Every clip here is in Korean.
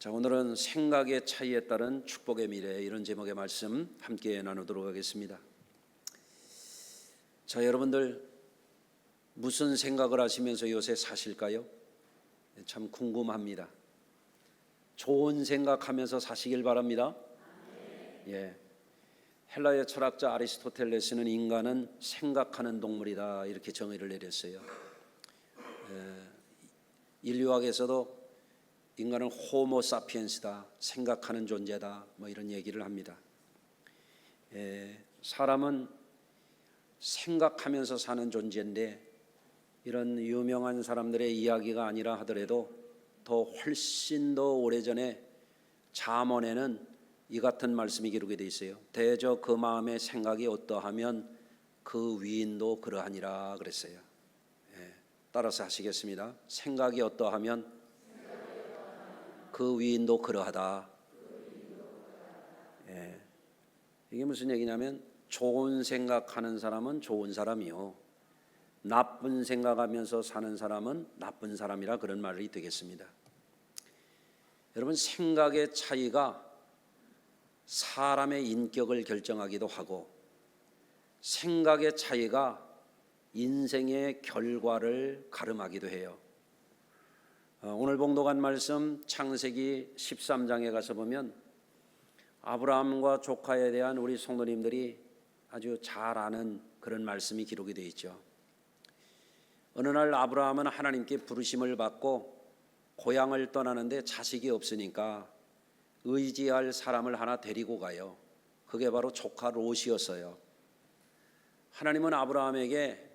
자, 오늘은 생각의 차이에 따른 축복의 미래, 이런 제목의 말씀 함께 나누도록 하겠습니다. 자, 여러분들 무슨 생각을 하시면서 요새 사실까요? 참 궁금합니다. 좋은 생각하면서 사시길 바랍니다. 예, 헬라의 철학자 아리스토텔레스는 인간은 생각하는 동물이다, 이렇게 정의를 내렸어요. 인류학에서도 인간은 호모 사피엔스다, 생각하는 존재다, 뭐 이런 얘기를 합니다. 사람은 생각하면서 사는 존재인데, 이런 유명한 사람들의 이야기가 아니라 하더라도 더 훨씬 더 오래전에 잠언에는 이 같은 말씀이 기록이 되어 있어요. 대저 그 마음의 생각이 어떠하면 그 위인도 그러하니라 그랬어요. 따라서 하시겠습니다. 생각이 어떠하면 그 위인도 그러하다. 이게 무슨 얘기냐면, 좋은 생각하는 사람은 좋은 사람이요, 나쁜 생각하면서 사는 사람은 나쁜 사람이라, 그런 말이 되겠습니다. 여러분, 생각의 차이가 사람의 인격을 결정하기도 하고, 생각의 차이가 인생의 결과를 가름하기도 해요. 오늘 봉독한 말씀 창세기 13장에 가서 보면 아브라함과 조카에 대한 우리 성도님들이 아주 잘 아는 그런 말씀이 기록이 되어 있죠. 어느 날 아브라함은 하나님께 부르심을 받고 고향을 떠나는데 자식이 없으니까 의지할 사람을 하나 데리고 가요. 그게 바로 조카 롯이었어요. 하나님은 아브라함에게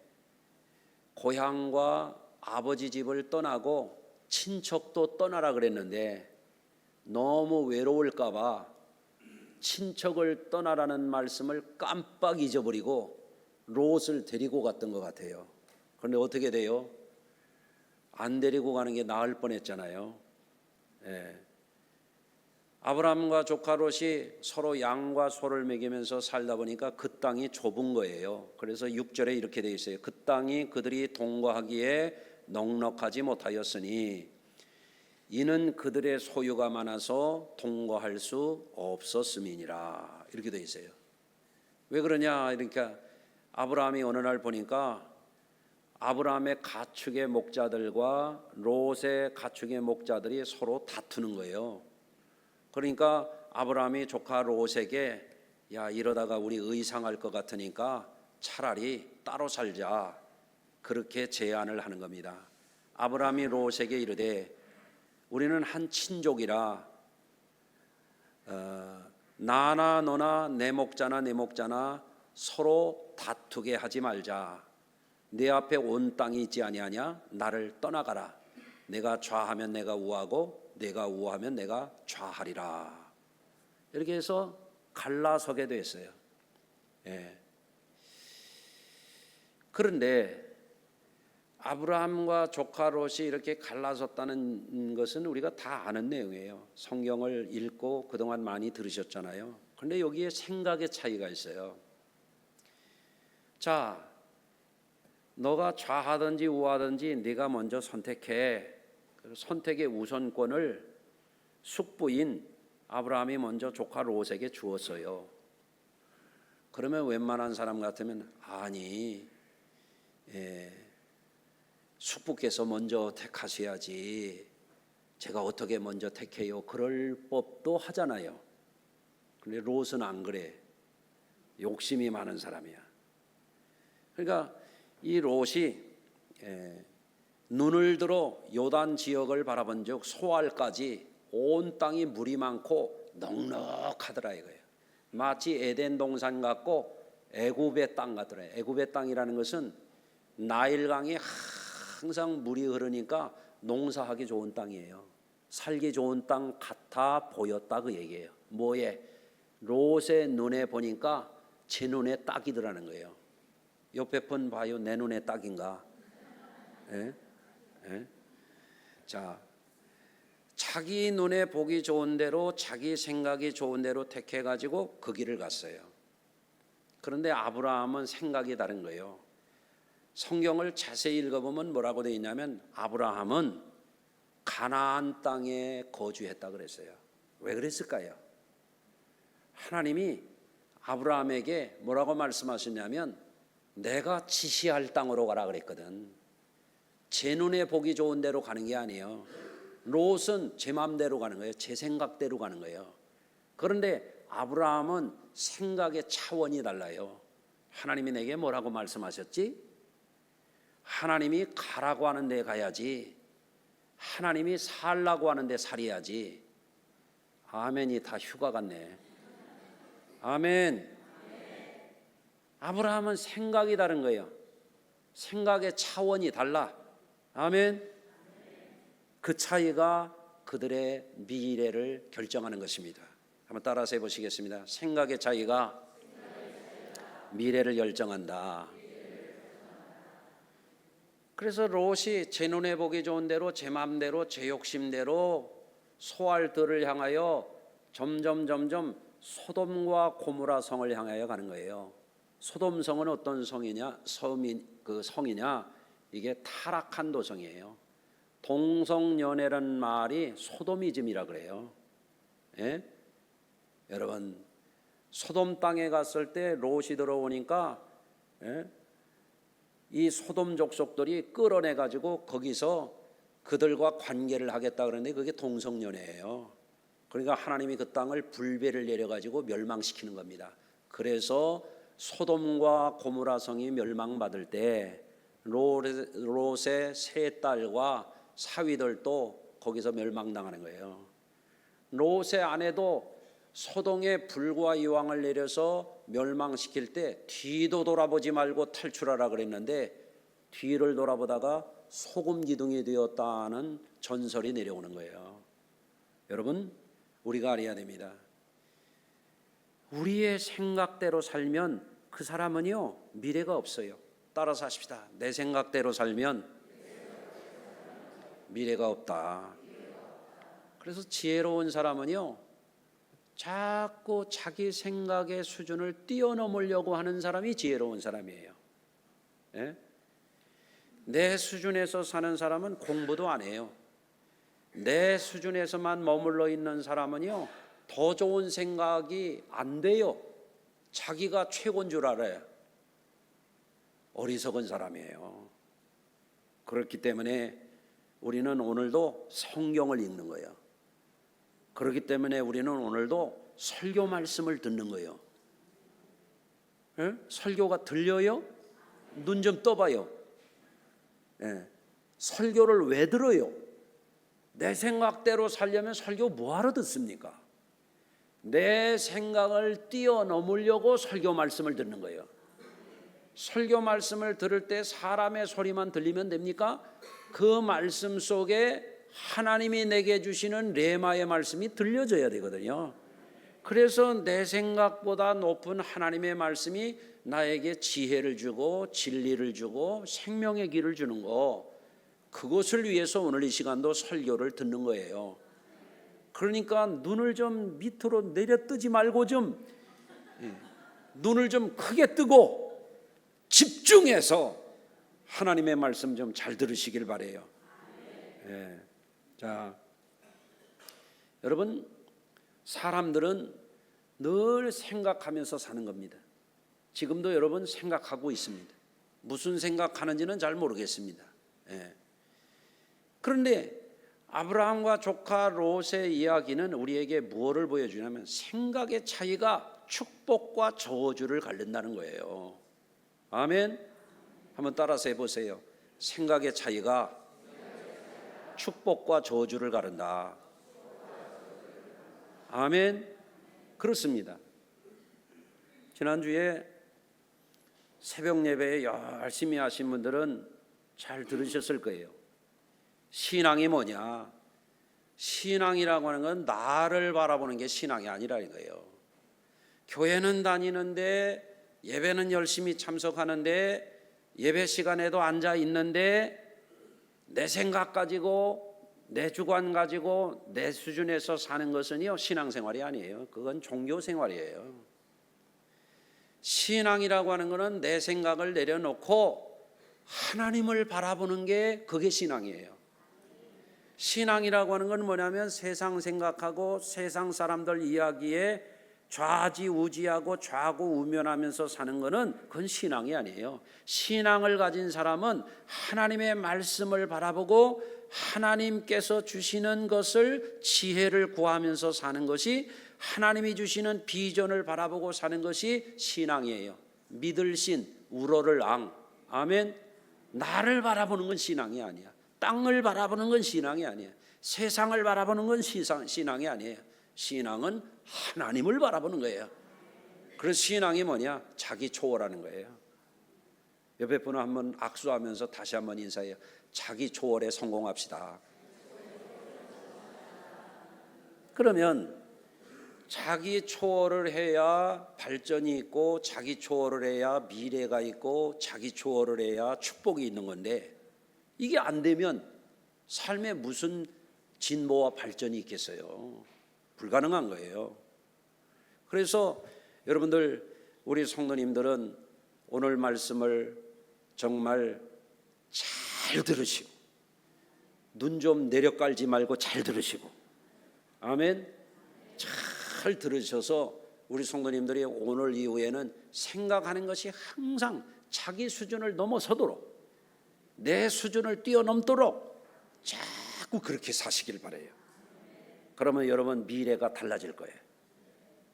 고향과 아버지 집을 떠나고 친척도 떠나라 그랬는데, 너무 외로울까 봐 친척을 떠나라는 말씀을 깜빡 잊어버리고 롯을 데리고 갔던 것 같아요. 그런데 어떻게 돼요? 안 데리고 가는 게 나을 뻔했잖아요. 아브라함과 조카 롯이 서로 양과 소를 먹이면서 살다 보니까 그 땅이 좁은 거예요. 그래서 6절에 이렇게 되어 있어요. 그 땅이 그들이 동거하기에 넉넉하지 못하였으니 이는 그들의 소유가 많아서 동거할 수 없었음이니라, 이렇게 되어 있어요. 왜 그러냐? 그러니까 아브라함이 어느 날 보니까 아브라함의 가축의 목자들과 롯의 가축의 목자들이 서로 다투는 거예요. 그러니까 아브라함이 조카 롯에게, 야, 이러다가 우리 의상할 것 같으니까 차라리 따로 살자, 그렇게 제안을 하는 겁니다. 아브라함이 롯에게 이르되, 우리는 한 친족이라 나나 너나 내 목자나 내 목자나 서로 다투게 하지 말자. 내 앞에 온 땅이 있지 아니하냐? 나를 떠나가라. 내가 좌하면 내가 우하고 내가 우하면 내가 좌하리라. 이렇게 해서 갈라서게 됐어요. 그런데 아브라함과 조카 롯이 이렇게 갈라섰다는 것은 우리가 다 아는 내용이에요. 성경을 읽고 그동안 많이 들으셨잖아요. 그런데 여기에 생각의 차이가 있어요. 자, 너가 좌하든지 우하든지 네가 먼저 선택해. 선택의 우선권을 숙부인 아브라함이 먼저 조카 롯에게 주었어요. 그러면 웬만한 사람 같으면, 아니, 숙부께서 먼저 택하셔야지, 제가 어떻게 먼저 택해요, 그럴 법도 하잖아요. 그런데 롯은 안 그래. 욕심이 많은 사람이야. 그러니까 이 롯이 눈을 들어 요단 지역을 바라본 적 소알까지 온 땅이 물이 많고 넉넉하더라 이거예요. 마치 에덴 동산 같고 애굽의 땅 같더라. 애굽의 땅이라는 것은 나일강이 항상 물이 흐르니까 농사하기 좋은 땅이에요. 살기 좋은 땅 같아 보였다, 그 얘기예요. 뭐에? 롯의 눈에 보니까 제 눈에 딱이더라는 거예요. 옆에 분 봐요. 내 눈에 딱인가? 자, 자기 눈에 보기 좋은 대로, 자기 생각이 좋은 대로 택해가지고 그 길을 갔어요. 그런데 아브라함은 생각이 다른 거예요. 성경을 자세히 읽어보면 뭐라고 되어 있냐면, 아브라함은 가나안 땅에 거주했다 그랬어요. 왜 그랬을까요? 하나님이 아브라함에게 뭐라고 말씀하셨냐면 내가 지시할 땅으로 가라 그랬거든. 제 눈에 보기 좋은 데로 가는 게 아니에요. 롯은 제 마음대로 가는 거예요. 제 생각대로 가는 거예요. 그런데 아브라함은 생각의 차원이 달라요. 하나님이 내게 뭐라고 말씀하셨지? 하나님이 가라고 하는 데 가야지, 하나님이 살라고 하는 데 살아야지. 아멘이 다 휴가 같네. 아멘. 아브라함은 생각이 다른 거예요. 생각의 차원이 달라. 아멘. 그 차이가 그들의 미래를 결정하는 것입니다. 한번 따라서 해보시겠습니다. 생각의 차이가 미래를 결정한다. 그래서 롯이 제 눈에 보기 좋은 대로, 제 마음대로, 제 욕심대로 소알 들을 향하여 점점 소돔과 고모라 성을 향하여 가는 거예요. 소돔 성은 어떤 성이냐? 성이냐? 이게 타락한 도성이에요. 동성연애라는 말이 소돔이즘이라 그래요. 예? 여러분, 소돔 땅에 갔을 때 롯이 들어오니까 이 소돔 족속들이 끌어내 가지고 거기서 그들과 관계를 하겠다 그러는데 그게 동성연애예요. 그러니까 하나님이 그 땅을 불배를 내려 가지고 멸망시키는 겁니다. 그래서 소돔과 고모라 성이 멸망받을 때 롯의 세 딸과 사위들도 거기서 멸망당하는 거예요. 롯의 아내도 소돔에 불과 이왕을 내려서 멸망시킬 때 뒤도 돌아보지 말고 탈출하라 그랬는데 뒤를 돌아보다가 소금 기둥이 되었다는 전설이 내려오는 거예요. 여러분, 우리가 알아야 됩니다. 우리의 생각대로 살면 그 사람은요 미래가 없어요. 따라서 하십시다. 내 생각대로 살면 미래가 없다. 그래서 지혜로운 사람은요 자꾸 자기 생각의 수준을 뛰어넘으려고 하는 사람이 지혜로운 사람이에요. 예? 내 수준에서 사는 사람은 공부도 안 해요. 내 수준에서만 머물러 있는 사람은요 더 좋은 생각이 안 돼요. 자기가 최고인 줄 알아요. 어리석은 사람이에요. 그렇기 때문에 우리는 오늘도 성경을 읽는 거예요. 그렇기 때문에 우리는 오늘도 설교 말씀을 듣는 거예요. 예? 설교가 들려요? 눈 좀 떠봐요. 예. 설교를 왜 들어요? 내 생각대로 살려면 설교 뭐하러 듣습니까? 내 생각을 뛰어넘으려고 설교 말씀을 듣는 거예요. 설교 말씀을 들을 때 사람의 소리만 들리면 됩니까? 그 말씀 속에 하나님이 내게 주시는 레마의 말씀이 들려져야 되거든요. 그래서 내 생각보다 높은 하나님의 말씀이 나에게 지혜를 주고 진리를 주고 생명의 길을 주는 거, 그것을 위해서 오늘 이 시간도 설교를 듣는 거예요. 그러니까 눈을 좀 밑으로 내려뜨지 말고 좀 눈을 좀 크게 뜨고 집중해서 하나님의 말씀 좀 잘 들으시길 바래요. 예. 자, 여러분, 사람들은 늘 생각하면서 사는 겁니다. 지금도 여러분 생각하고 있습니다. 무슨 생각하는지는 잘 모르겠습니다. 예. 그런데 아브라함과 조카 롯의 이야기는 우리에게 무엇을 보여주냐면 생각의 차이가 축복과 저주를 가른다는 거예요. 아멘. 한번 따라서 해보세요. 생각의 차이가 축복과 저주를 가른다. 아멘. 그렇습니다. 지난주에 새벽 예배에 열심히 하신 분들은 잘 들으셨을 거예요. 신앙이 뭐냐? 신앙이라고 하는 건 나를 바라보는 게 신앙이 아니라 이거예요. 교회는 다니는데, 예배는 열심히 참석하는데, 예배 시간에도 앉아 있는데 내 생각 가지고, 내 주관 가지고, 내 수준에서 사는 것은요 신앙생활이 아니에요. 그건 종교생활이에요. 신앙이라고 하는 것은 내 생각을 내려놓고 하나님을 바라보는 게, 그게 신앙이에요. 신앙이라고 하는 건 뭐냐면 세상 생각하고 세상 사람들 이야기에 좌지우지하고 좌고우면하면서 사는 거는 그건 신앙이 아니에요. 신앙을 가진 사람은 하나님의 말씀을 바라보고 하나님께서 주시는 것을 지혜를 구하면서 사는 것이, 하나님이 주시는 비전을 바라보고 사는 것이 신앙이에요. 믿을 신, 우러를 앙. 아멘. 나를 바라보는 건 신앙이 아니야. 땅을 바라보는 건 신앙이 아니에요. 세상을 바라보는 건 신앙이 아니에요. 신앙은 하나님을 바라보는 거예요. 그래서 신앙이 뭐냐? 자기 초월하는 거예요. 옆에 분은 한번 악수하면서 다시 한번 인사해요. 자기 초월에 성공합시다. 그러면 자기 초월을 해야 발전이 있고, 자기 초월을 해야 미래가 있고, 자기 초월을 해야 축복이 있는 건데, 이게 안 되면 삶에 무슨 진보와 발전이 있겠어요? 불가능한 거예요. 그래서 여러분들, 우리 성도님들은 오늘 말씀을 정말 잘 들으시고, 눈 좀 내려 깔지 말고 잘 들으시고, 아멘. 잘 들으셔서 우리 성도님들이 오늘 이후에는 생각하는 것이 항상 자기 수준을 넘어서도록, 내 수준을 뛰어넘도록 자꾸 그렇게 사시길 바라요. 그러면 여러분 미래가 달라질 거예요.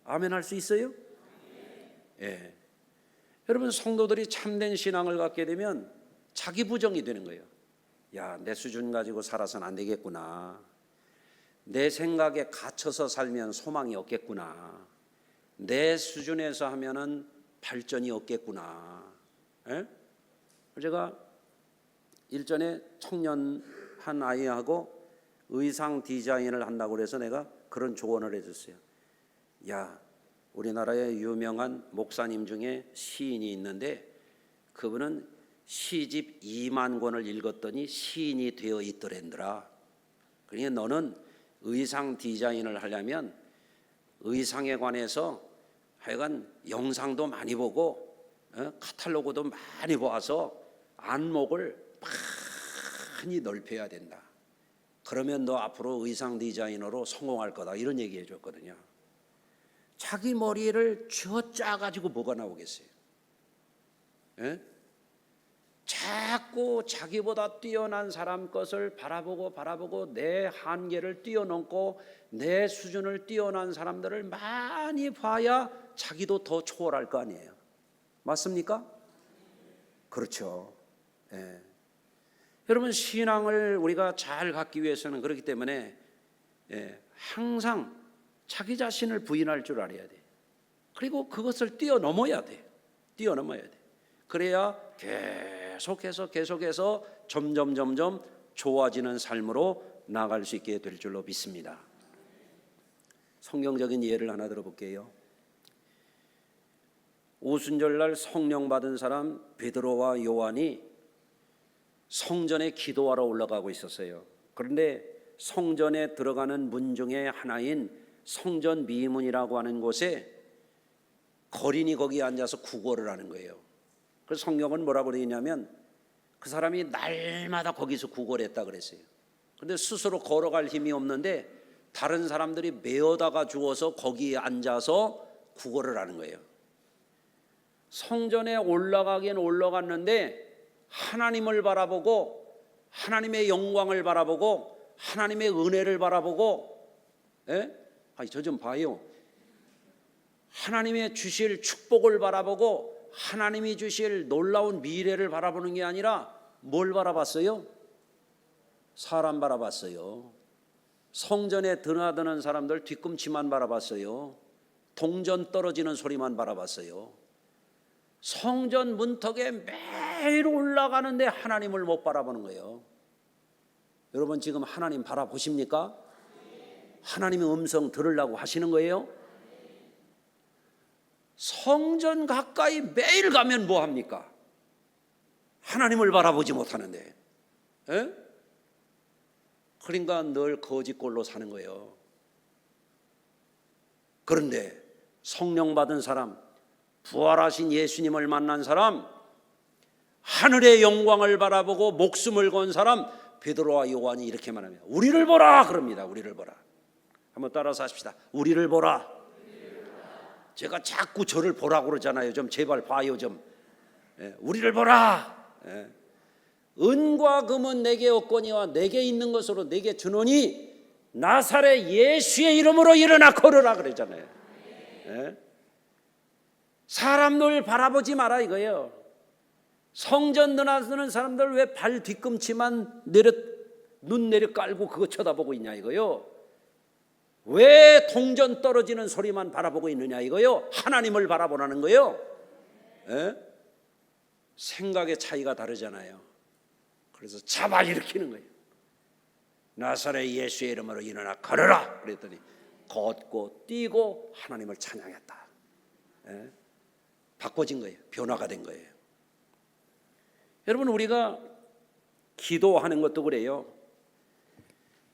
아멘 할 수 있어요? 예. 여러분, 성도들이 참된 신앙을 갖게 되면 자기 부정이 되는 거예요. 야, 내 수준 가지고 살아서는 안 되겠구나. 내 생각에 갇혀서 살면 소망이 없겠구나. 내 수준에서 하면은 발전이 없겠구나. 예? 제가 일전에 청년 한 아이하고 의상 디자인을 한다고 그래서 내가 그런 조언을 해줬어요. 야, 우리나라의 유명한 목사님 중에 시인이 있는데 그분은 시집 2만 권을 읽었더니 시인이 되어 있더랜더라. 그러니까 너는 의상 디자인을 하려면 의상에 관해서 하여간 영상도 많이 보고 카탈로그도 많이 보아서 안목을 많이 넓혀야 된다. 그러면 너 앞으로 의상 디자이너로 성공할 거다. 이런 얘기 해줬거든요. 자기 머리를 쥐어짜가지고 뭐가 나오겠어요? 예? 자꾸 자기보다 뛰어난 사람 것을 바라보고 내 한계를 뛰어넘고 내 수준을 뛰어난 사람들을 많이 봐야 자기도 더 초월할 거 아니에요. 맞습니까? 그렇죠. 예. 여러분, 신앙을 우리가 잘 갖기 위해서는 그렇기 때문에 항상 자기 자신을 부인할 줄 알아야 돼. 그리고 그것을 뛰어넘어야 돼. 그래야 계속해서 점점 좋아지는 삶으로 나아갈 수 있게 될 줄로 믿습니다. 성경적인 예를 하나 들어볼게요. 오순절날 성령 받은 사람 베드로와 요한이 성전에 기도하러 올라가고 있었어요. 그런데 성전에 들어가는 문 중에 하나인 성전 미문이라고 하는 곳에 거린이 거기 앉아서 구걸을 하는 거예요. 그래서 성경은 뭐라고 되어 있냐면 그 사람이 날마다 거기서 구걸했다 그랬어요. 그런데 스스로 걸어갈 힘이 없는데 다른 사람들이 메어다가 주어서 거기에 앉아서 구걸을 하는 거예요. 성전에 올라가긴 올라갔는데 하나님을 바라보고 하나님의 영광을 바라보고 하나님의 은혜를 바라보고, 저 좀 봐요. 하나님의 주실 축복을 바라보고 하나님이 주실 놀라운 미래를 바라보는 게 아니라 뭘 바라봤어요? 사람 바라봤어요. 성전에 드나드는 사람들 뒤꿈치만 바라봤어요. 동전 떨어지는 소리만 바라봤어요. 성전 문턱에 매일 올라가는데 하나님을 못 바라보는 거예요. 여러분, 지금 하나님 바라보십니까? 하나님의 음성 들으려고 하시는 거예요? 성전 가까이 매일 가면 뭐 합니까? 하나님을 바라보지 못하는데. 그러니까 늘 거짓골로 사는 거예요. 그런데 성령 받은 사람, 부활하신 예수님을 만난 사람, 하늘의 영광을 바라보고 목숨을 건 사람, 베드로와 요한이 이렇게 말합니다. 우리를 보라 그럽니다. 우리를 보라. 한번 따라서 하십시다. 우리를 보라. 제가 자꾸 저를 보라고 그러잖아요. 좀 제발 봐요 좀. 우리를 보라. 은과 금은 내게 없거니와 내게 있는 것으로 내게 주노니 나사렛 예수의 이름으로 일어나 걸으라 그러잖아요. 사람들 바라보지 마라 이거예요. 성전 나서는 사람들 왜 발 뒤꿈치만 눈 내려 깔고 그거 쳐다보고 있냐 이거요. 왜 동전 떨어지는 소리만 바라보고 있느냐 이거요. 하나님을 바라보라는 거요. 생각의 차이가 다르잖아요. 그래서 잡아일으키는 거예요. 나사렛 예수의 이름으로 일어나 걸어라 그랬더니 걷고 뛰고 하나님을 찬양했다. 바꿔진 거예요. 변화가 된 거예요. 여러분 우리가 기도하는 것도 그래요.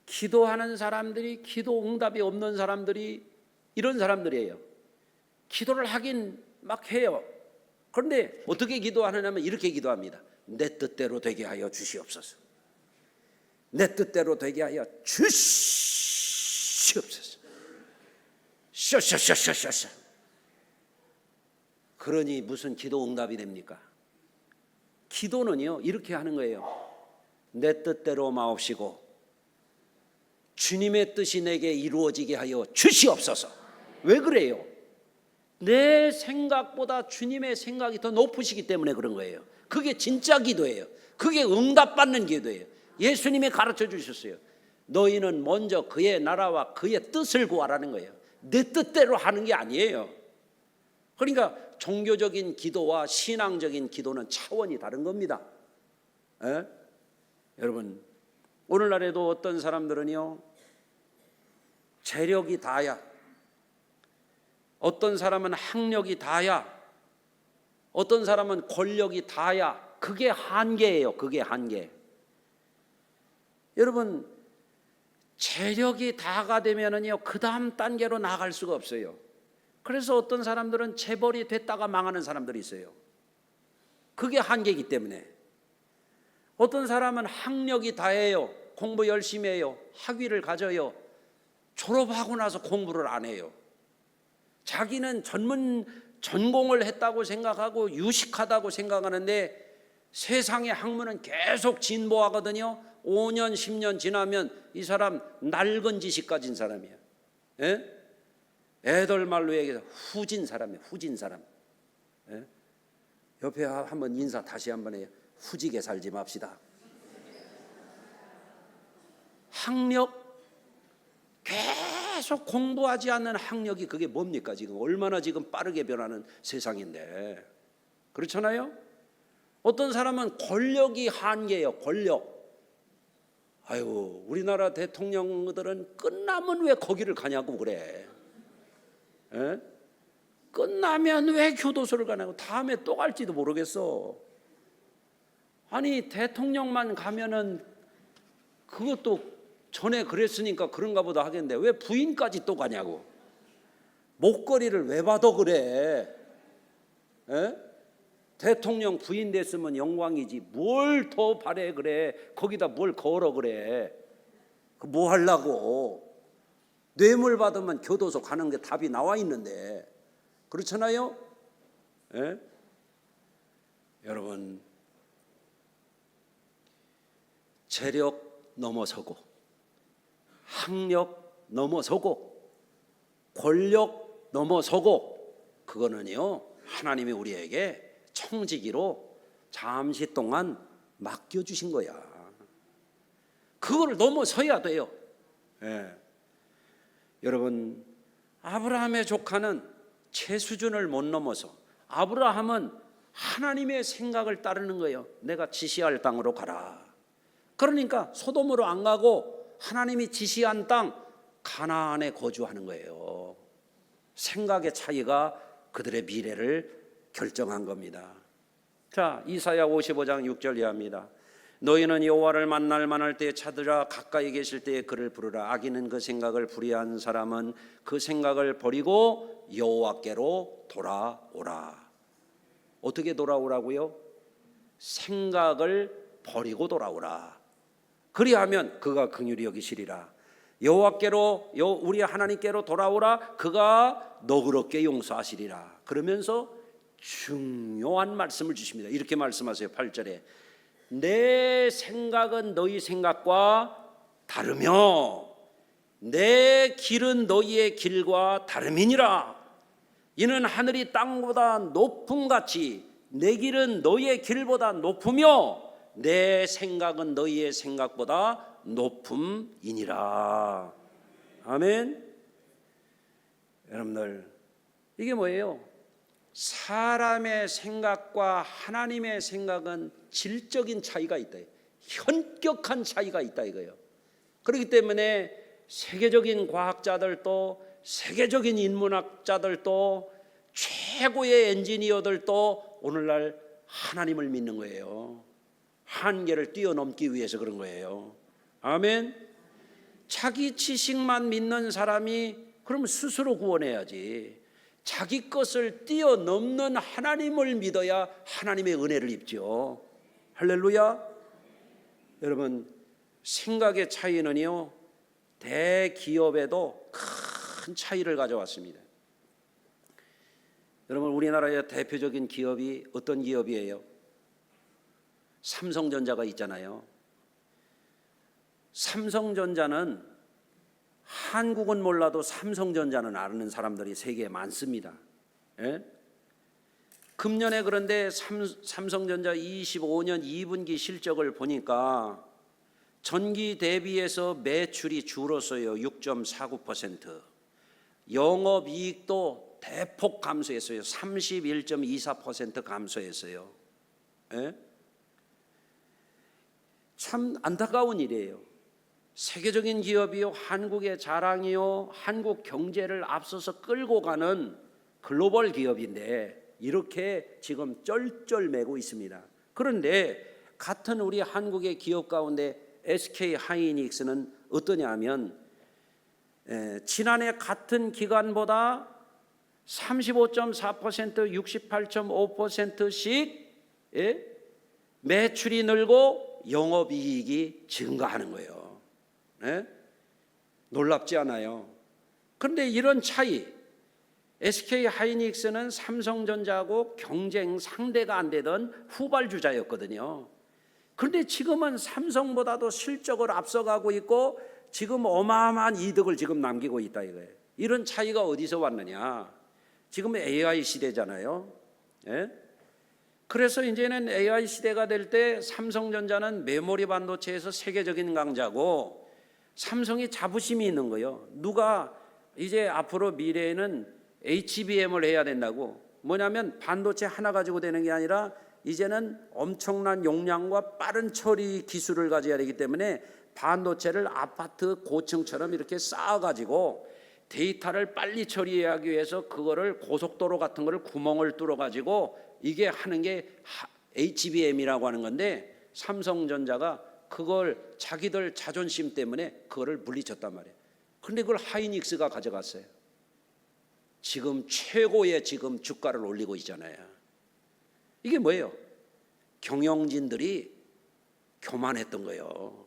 기도하는 사람들이 기도 응답이 없는 사람들이 이런 사람들이에요. 기도를 하긴 막 해요. 그런데 어떻게 기도하느냐면 이렇게 기도합니다. 내 뜻대로 되게 하여 주시옵소서. 내 뜻대로 되게 하여 주시옵소서. 쇼쇼쇼쇼쇼. 그러니 무슨 기도 응답이 됩니까? 기도는요 이렇게 하는 거예요. 내 뜻대로 마옵시고 주님의 뜻이 내게 이루어지게 하여 주시옵소서. 왜 그래요? 내 생각보다 주님의 생각이 더 높으시기 때문에 그런 거예요. 그게 진짜 기도예요. 그게 응답받는 기도예요. 예수님이 가르쳐 주셨어요. 너희는 먼저 그의 나라와 그의 뜻을 구하라는 거예요. 내 뜻대로 하는 게 아니에요. 그러니까 종교적인 기도와 신앙적인 기도는 차원이 다른 겁니다. 여러분 오늘날에도 어떤 사람들은요 재력이 다야, 어떤 사람은 학력이 다야, 어떤 사람은 권력이 다야. 그게 한계예요. 그게 한계. 여러분 재력이 다가 되면은요 그 다음 단계로 나아갈 수가 없어요. 그래서 어떤 사람들은 재벌이 됐다가 망하는 사람들이 있어요. 그게 한계이기 때문에. 어떤 사람은 학력이 다해요. 공부 열심히 해요. 학위를 가져요. 졸업하고 나서 공부를 안 해요. 자기는 전공을 했다고 생각하고 유식하다고 생각하는데 세상의 학문은 계속 진보하거든요. 5년 10년 지나면 이 사람 낡은 지식 가진 사람이에요. 애들 말로 얘기해서 후진 사람이에요. 후진 사람. 옆에 한번 인사 다시 한번 해요. 후지게 살지 맙시다. 학력 계속 공부하지 않는 학력이 그게 뭡니까? 지금 얼마나 지금 빠르게 변하는 세상인데. 그렇잖아요? 어떤 사람은 권력이 한계예요. 권력. 아유, 우리나라 대통령들은 끝나면 왜 거기를 가냐고 그래. 끝나면 왜 교도소를 가냐고. 다음에 또 갈지도 모르겠어. 아니 대통령만 가면은 그것도 전에 그랬으니까 그런가 보다 하겠는데 왜 부인까지 또 가냐고. 목걸이를 왜 받아 그래. 대통령 부인 됐으면 영광이지 뭘 더 바래 그래. 거기다 뭘 걸어 그래. 뭐 하려고. 뇌물 받으면 교도소 가는 게 답이 나와 있는데. 그렇잖아요. 여러분 재력 넘어서고 학력 넘어서고 권력 넘어서고 그거는요 하나님이 우리에게 청지기로 잠시 동안 맡겨주신 거야. 그걸 넘어서야 돼요. 여러분 아브라함의 조카는 제 수준을 못 넘어서 아브라함은 하나님의 생각을 따르는 거예요. 내가 지시할 땅으로 가라. 그러니까 소돔으로 안 가고 하나님이 지시한 땅 가나안에 거주하는 거예요. 생각의 차이가 그들의 미래를 결정한 겁니다. 자, 이사야 55장 6절 이하입니다. 너희는 여호와를 만날 만할 때에 찾으라. 가까이 계실 때에 그를 부르라. 악인은 그 생각을 불의한 사람은 그 생각을 버리고 여호와께로 돌아오라. 어떻게 돌아오라고요? 생각을 버리고 돌아오라. 그리하면 그가 긍휼히 여기시리라. 여호와께로 우리 하나님께로 돌아오라. 그가 너그럽게 용서하시리라. 그러면서 중요한 말씀을 주십니다. 이렇게 말씀하세요. 8절에 내 생각은 너희 생각과 다르며 내 길은 너희의 길과 다름이니라. 이는 하늘이 땅보다 높음같이 내 길은 너희의 길보다 높으며 내 생각은 너희의 생각보다 높음이니라. 아멘. 여러분들, 이게 뭐예요? 사람의 생각과 하나님의 생각은 질적인 차이가 있다. 현격한 차이가 있다 이거예요. 그렇기 때문에 세계적인 과학자들도 세계적인 인문학자들도 최고의 엔지니어들도 오늘날 하나님을 믿는 거예요. 한계를 뛰어넘기 위해서 그런 거예요. 아멘. 자기 지식만 믿는 사람이 그러면 스스로 구원해야지. 자기 것을 뛰어넘는 하나님을 믿어야 하나님의 은혜를 입죠. 할렐루야. 여러분, 생각의 차이는요 대기업에도 큰 차이를 가져왔습니다. 여러분, 우리나라의 대표적인 기업이 어떤 기업이에요? 삼성전자가 있잖아요. 삼성전자는 한국은 몰라도 삼성전자는 아는 사람들이 세계에 많습니다. 예? 금년에 그런데 삼성전자 25년 2분기 실적을 보니까 전기 대비해서 매출이 줄었어요. 6.49%. 영업이익도 대폭 감소했어요. 31.24% 감소했어요. 예? 참 안타까운 일이에요. 세계적인 기업이요, 한국의 자랑이요, 한국 경제를 앞서서 끌고 가는 글로벌 기업인데 이렇게 지금 쩔쩔매고 있습니다. 그런데 같은 우리 한국의 기업 가운데 SK 하이닉스는 어떠냐 하면 지난해 같은 기간보다 35.4%, 68.5%씩 매출이 늘고 영업이익이 증가하는 거예요. 네? 놀랍지 않아요? 그런데 이런 차이, SK 하이닉스는 삼성전자하고 경쟁 상대가 안 되던 후발주자였거든요. 그런데 지금은 삼성보다도 실적을 앞서가고 있고 지금 어마어마한 이득을 지금 남기고 있다 이거예요. 이런 차이가 어디서 왔느냐? 지금 AI 시대잖아요. 예? 그래서 이제는 AI 시대가 될 때 삼성전자는 메모리 반도체에서 세계적인 강자고 삼성이 자부심이 있는 거예요. 누가 이제 앞으로 미래에는 HBM을 해야 된다고, 뭐냐면 반도체 하나 가지고 되는 게 아니라 이제는 엄청난 용량과 빠른 처리 기술을 가져야 되기 때문에 반도체를 아파트 고층처럼 이렇게 쌓아가지고 데이터를 빨리 처리하기 위해서 그거를 고속도로 같은 거를 구멍을 뚫어가지고 이게 하는 게 HBM이라고 하는 건데 삼성전자가 그걸 자기들 자존심 때문에 그거를 물리쳤단 말이에요. 그런데 그걸 하이닉스가 가져갔어요. 지금 최고의 지금 주가를 올리고 있잖아요. 이게 뭐예요? 경영진들이 교만했던 거예요.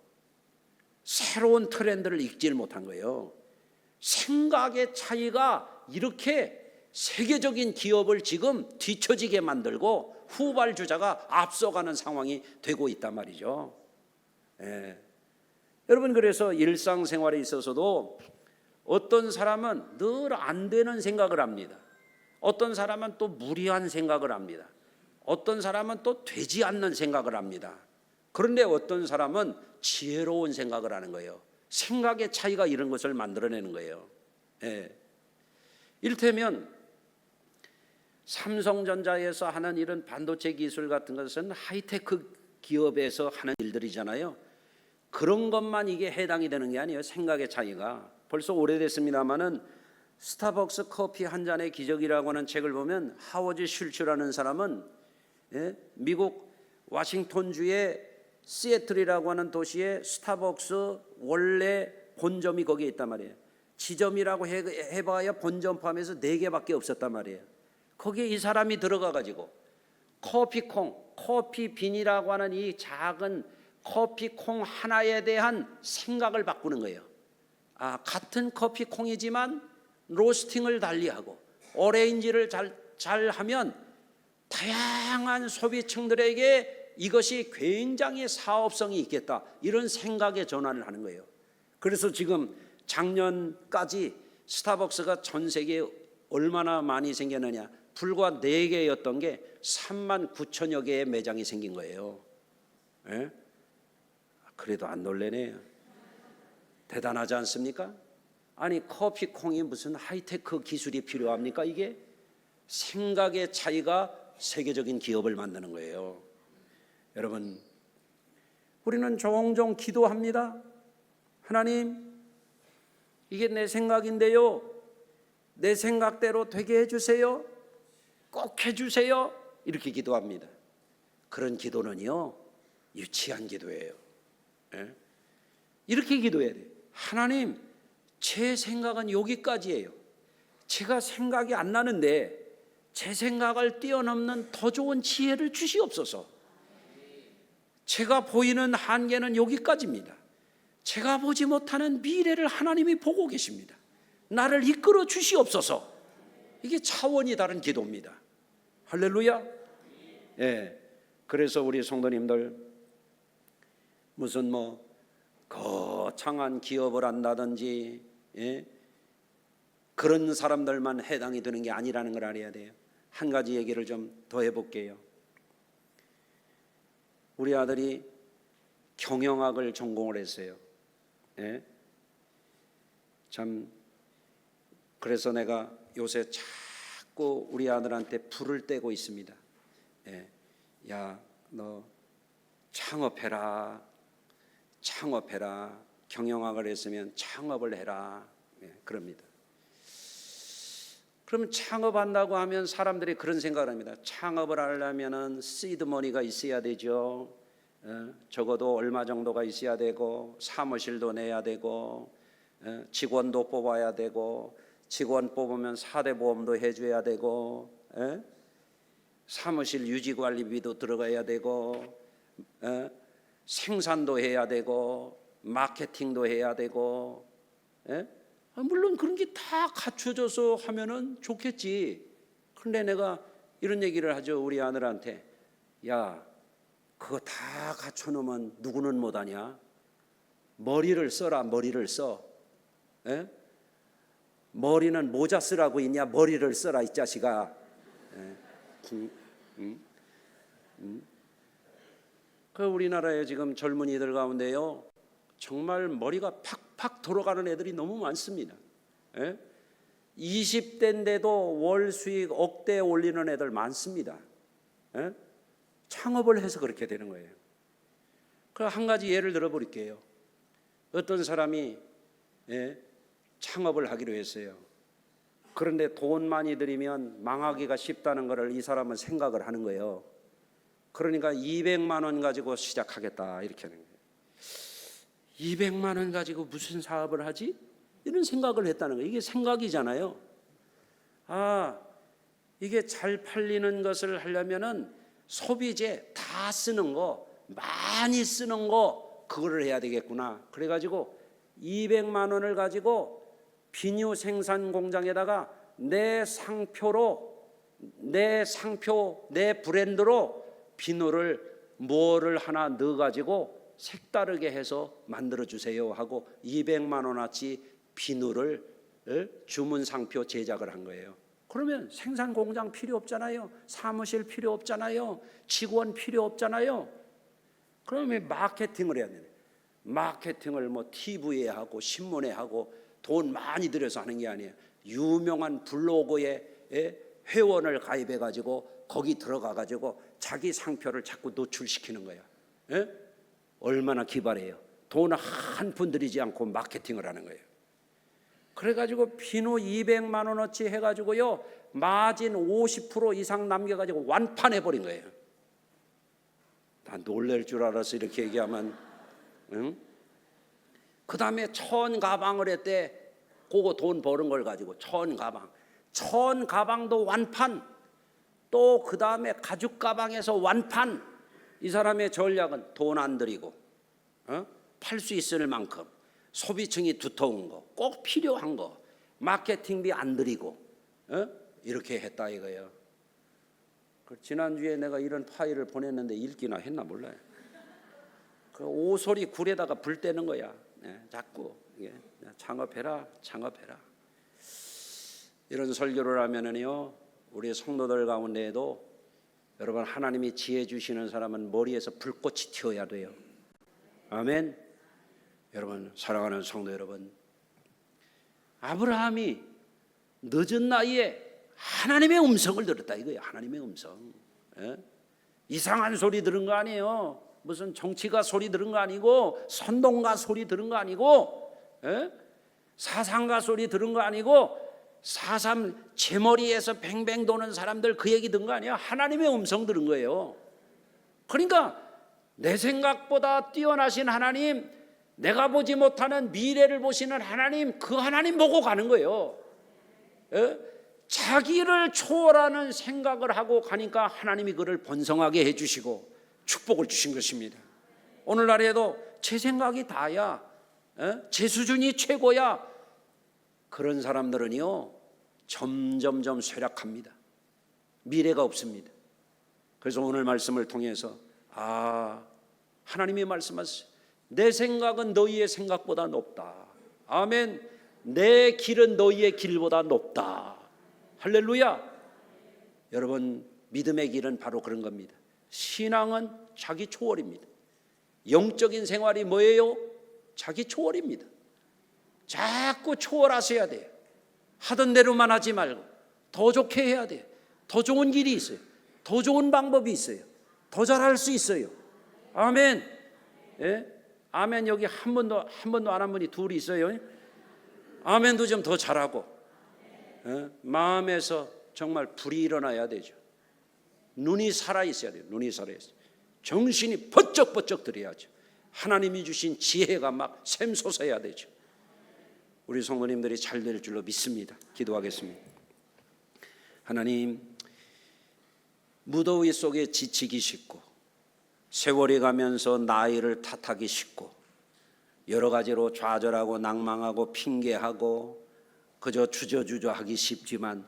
새로운 트렌드를 읽지를 못한 거예요. 생각의 차이가 이렇게 세계적인 기업을 지금 뒤처지게 만들고 후발주자가 앞서가는 상황이 되고 있단 말이죠. 예. 여러분, 그래서 일상생활에 있어서도 어떤 사람은 늘 안 되는 생각을 합니다. 어떤 사람은 또 무리한 생각을 합니다. 어떤 사람은 또 되지 않는 생각을 합니다. 그런데 어떤 사람은 지혜로운 생각을 하는 거예요. 생각의 차이가 이런 것을 만들어내는 거예요. 예. 이를테면 삼성전자에서 하는 이런 반도체 기술 같은 것은 하이테크 기업에서 하는 일들이잖아요. 그런 것만 이게 해당이 되는 게 아니에요. 생각의 차이가. 벌써 오래됐습니다마는 스타벅스 커피 한 잔의 기적이라고 하는 책을 보면 하워드 슐츠라는 사람은 미국 워싱턴주의 시애틀이라고 하는 도시에 스타벅스 원래 본점이 거기에 있단 말이에요. 지점이라고 해봐야 본점 포함해서 4개밖에 없었단 말이에요. 거기에 이 사람이 들어가 가지고 커피콩, 커피빈이라고 하는 이 작은 커피 콩 하나에 대한 생각을 바꾸는 거예요. 같은 커피 콩이지만 로스팅을 달리하고 어레인지를 잘 하면 다양한 소비층들에게 이것이 굉장히 사업성이 있겠다, 이런 생각의 전환을 하는 거예요. 그래서 지금 작년까지 스타벅스가 전 세계에 얼마나 많이 생겼느냐, 불과 4개였던 게 3만 9천여 개의 매장이 생긴 거예요. 예? 그래도 안 놀래네요. 대단하지 않습니까? 아니, 커피 콩이 무슨 하이테크 기술이 필요합니까? 이게 생각의 차이가 세계적인 기업을 만드는 거예요. 여러분, 우리는 종종 기도합니다. 하나님, 이게 내 생각인데요, 내 생각대로 되게 해주세요, 꼭 해주세요, 이렇게 기도합니다. 그런 기도는요, 유치한 기도예요. 예? 이렇게 기도해야 돼요. 하나님, 제 생각은 여기까지예요. 제가 생각이 안 나는데 제 생각을 뛰어넘는 더 좋은 지혜를 주시옵소서. 제가 보이는 한계는 여기까지입니다. 제가 보지 못하는 미래를 하나님이 보고 계십니다. 나를 이끌어 주시옵소서. 이게 차원이 다른 기도입니다. 할렐루야. 예. 그래서 우리 성도님들 무슨 거창한 기업을 한다든지, 예? 그런 사람들만 해당이 되는 게 아니라는 걸 알아야 돼요. 한 가지 얘기를 좀 더 해볼게요. 우리 아들이 경영학을 전공을 했어요. 예? 참, 그래서 내가 요새 자꾸 우리 아들한테 불을 떼고 있습니다. 예. 야, 너 창업해라. 경영학을 했으면 창업을 해라. 예, 그럽니다. 그럼 창업한다고 하면 사람들이 그런 생각을 합니다. 창업을 하려면은 시드 머니가 있어야 되죠. 적어도 얼마 정도가 있어야 되고, 사무실도 내야 되고, 직원도 뽑아야 되고, 직원 뽑으면 4대 보험도 해줘야 되고, 사무실 유지관리비도 들어가야 되고, 생산도 해야 되고, 마케팅도 해야 되고, 물론 그런 게 다 갖춰져서 하면은 좋겠지. 그런데 내가 이런 얘기를 하죠, 우리 아들한테. 야, 그거 다 갖춰놓으면 누구는 못하냐? 머리를 써라, 머리를 써. 에? 머리는 모자 쓰라고 있냐? 머리를 써라, 이 자식아. 그 우리나라에 지금 젊은이들 가운데요, 정말 머리가 팍팍 돌아가는 애들이 너무 많습니다. 20대인데도 월 수익 억대 올리는 애들 많습니다. 창업을 해서 그렇게 되는 거예요. 그 한 가지 예를 들어 볼게요. 어떤 사람이 창업을 하기로 했어요. 그런데 돈 많이 들이면 망하기가 쉽다는 것을 이 사람은 생각을 하는 거예요. 그러니까 200만 원 가지고 시작하겠다, 이렇게 하는 거예요. 200만 원 가지고 무슨 사업을 하지? 이런 생각을 했다는 거예요. 이게 생각이잖아요. 이게 잘 팔리는 것을 하려면은 소비재 다 쓰는 거, 많이 쓰는 거, 그거를 해야 되겠구나. 그래가지고 200만 원을 가지고 비누 생산 공장에다가 내 브랜드로 비누를 뭐를 하나 넣어가지고 색다르게 해서 만들어주세요 하고 200만 원어치 비누를 주문 상표 제작을 한 거예요. 그러면 생산 공장 필요 없잖아요. 사무실 필요 없잖아요. 직원 필요 없잖아요. 그러면 마케팅을 해야 되네. 마케팅을 TV에 하고 신문에 하고 돈 많이 들여서 하는 게 아니에요. 유명한 블로그에 회원을 가입해 가지고 거기 들어가 가지고 자기 상표를 자꾸 노출시키는 거예요. 얼마나 기발해요. 돈 한 푼 들이지 않고 마케팅을 하는 거예요. 그래가지고 비누 200만 원어치 해가지고요, 마진 50% 이상 남겨가지고 완판해버린 거예요. 다 놀랄 줄 알아서 이렇게 얘기하면, 그 다음에 천 가방을 했대. 그거 돈 버는 걸 가지고 천 가방도 완판. 또 그 다음에 가죽 가방에서 완판. 이 사람의 전략은 돈 안 들이고 팔 수 있을 만큼 소비층이 두터운 거, 꼭 필요한 거, 마케팅비 안 들이고 이렇게 했다 이거예요. 지난주에 내가 이런 파일을 보냈는데 읽기나 했나 몰라요. 그 오소리 굴에다가 불 떼는 거야. 자꾸 창업해라, 창업해라. 이런 설교를 하면은요, 우리 성도들 가운데에도 여러분 하나님이 지혜 주시는 사람은 머리에서 불꽃이 튀어야 돼요. 아멘. 여러분 사랑하는 성도 여러분, 아브라함이 늦은 나이에 하나님의 음성을 들었다 이거예요. 하나님의 음성. 이상한 소리 들은 거 아니에요. 무슨 정치가 소리 들은 거 아니고, 선동가 소리 들은 거 아니고, 사상가 소리 들은 거 아니고, 사삼 제 머리에서 뱅뱅 도는 사람들 그 얘기 듣는 거 아니야. 하나님의 음성 들은 거예요. 그러니까 내 생각보다 뛰어나신 하나님, 내가 보지 못하는 미래를 보시는 하나님, 그 하나님 보고 가는 거예요. 자기를 초월하는 생각을 하고 가니까 하나님이 그를 번성하게 해주시고 축복을 주신 것입니다. 오늘날에도 제 생각이 다야, 제 수준이 최고야, 그런 사람들은요 점점점 쇠락합니다. 미래가 없습니다. 그래서 오늘 말씀을 통해서 하나님이 말씀하셨어요. 내 생각은 너희의 생각보다 높다. 아멘. 내 길은 너희의 길보다 높다. 할렐루야. 여러분 믿음의 길은 바로 그런 겁니다. 신앙은 자기 초월입니다. 영적인 생활이 뭐예요? 자기 초월입니다. 자꾸 초월하셔야 돼요. 하던 대로만 하지 말고 더 좋게 해야 돼요. 더 좋은 길이 있어요. 더 좋은 방법이 있어요. 더 잘할 수 있어요. 아멘. 아멘. 여기 한 번도 안 한 분이 둘이 있어요. 아멘도 좀 더 잘하고, 마음에서 정말 불이 일어나야 되죠. 눈이 살아 있어야 돼요. 눈이 살아 있어요. 정신이 번쩍번쩍 들어야죠. 하나님이 주신 지혜가 막 샘솟아야 되죠. 우리 성도님들이 잘 될 줄로 믿습니다. 기도하겠습니다. 하나님, 무더위 속에 지치기 쉽고, 세월이 가면서 나이를 탓하기 쉽고, 여러 가지로 좌절하고 낭망하고 핑계하고 그저 주저주저하기 쉽지만,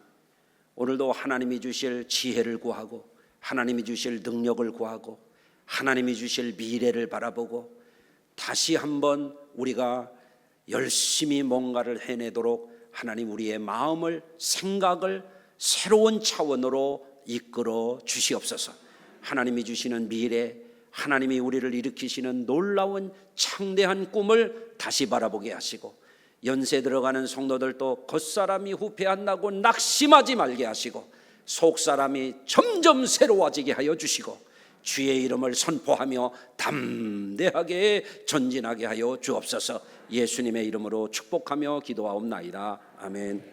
오늘도 하나님이 주실 지혜를 구하고 하나님이 주실 능력을 구하고 하나님이 주실 미래를 바라보고 다시 한번 우리가 열심히 뭔가를 해내도록 하나님 우리의 마음을, 생각을 새로운 차원으로 이끌어 주시옵소서. 하나님이 주시는 미래, 하나님이 우리를 일으키시는 놀라운 창대한 꿈을 다시 바라보게 하시고, 연세 들어가는 성도들도 겉사람이 후패한다고 낙심하지 말게 하시고, 속사람이 점점 새로워지게 하여 주시고, 주의 이름을 선포하며 담대하게 전진하게 하여 주옵소서. 예수님의 이름으로 축복하며 기도하옵나이다. 아멘.